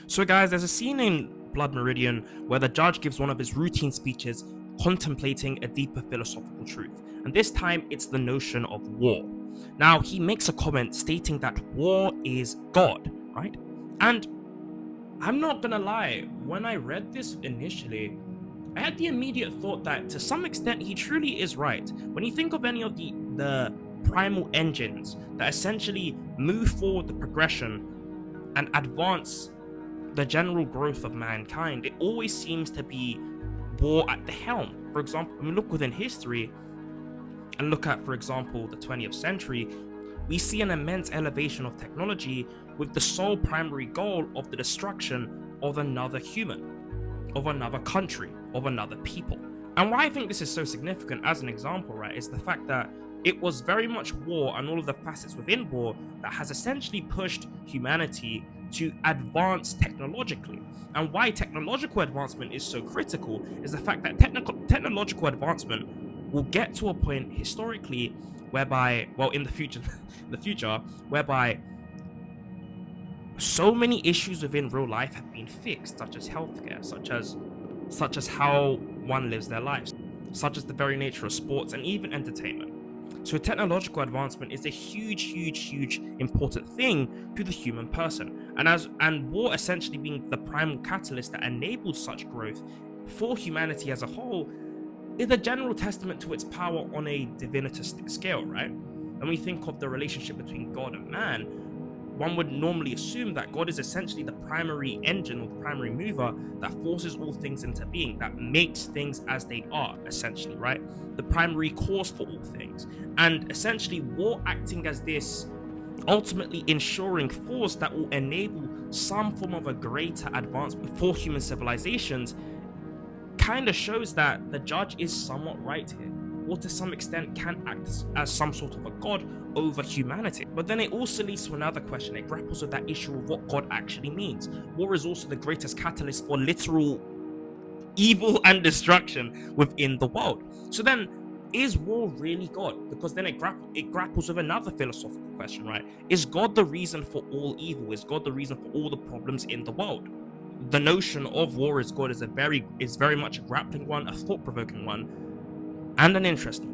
So, guys, there's a scene in Blood Meridian where the judge gives one of his routine speeches contemplating a deeper philosophical truth, and this time it's the notion of war. Now, he makes a comment stating that war is God, right? And I'm not gonna lie, when I read this initially, I had the immediate thought that to some extent he truly is right. When you think of any of the primal engines that essentially move forward the progression and advance the general growth of mankind, it always seems to be war at the helm. For example, when we look within history and look at, for example, the 20th century, we see an immense elevation of technology with the sole primary goal of the destruction of another human, of another country, of another people. And why I think this is so significant as an example, right, is the fact that it was very much war and all of the facets within war that has essentially pushed humanity to advance technologically. And why technological advancement is so critical is the fact that technological advancement will get to a point historically whereby, well, in the future, whereby so many issues within real life have been fixed, such as healthcare, such as how one lives their lives, such as the very nature of sports and even entertainment. So technological advancement is a huge important thing to the human person. And war essentially being the primal catalyst that enables such growth for humanity as a whole is a general testament to its power on a divinitistic scale, right? When we think of the relationship between God and man, one would normally assume that God is essentially the primary engine or the primary mover that forces all things into being, that makes things as they are, essentially, right? The primary cause for all things. And essentially, war acting as this ultimately ensuring force that will enable some form of a greater advancement for human civilizations kind of shows that the judge is somewhat right here, or to some extent can act as some sort of a god over humanity. But then it also leads to another question. It grapples with that issue of what God actually means. War is also the greatest catalyst for literal evil and destruction within the world. So then, is war really God? Because then it grapples with another philosophical question, right? Is God the reason for all evil? Is God the reason for all the problems in the world? The notion of war as God is very much a grappling one, a thought-provoking one, and an interesting one.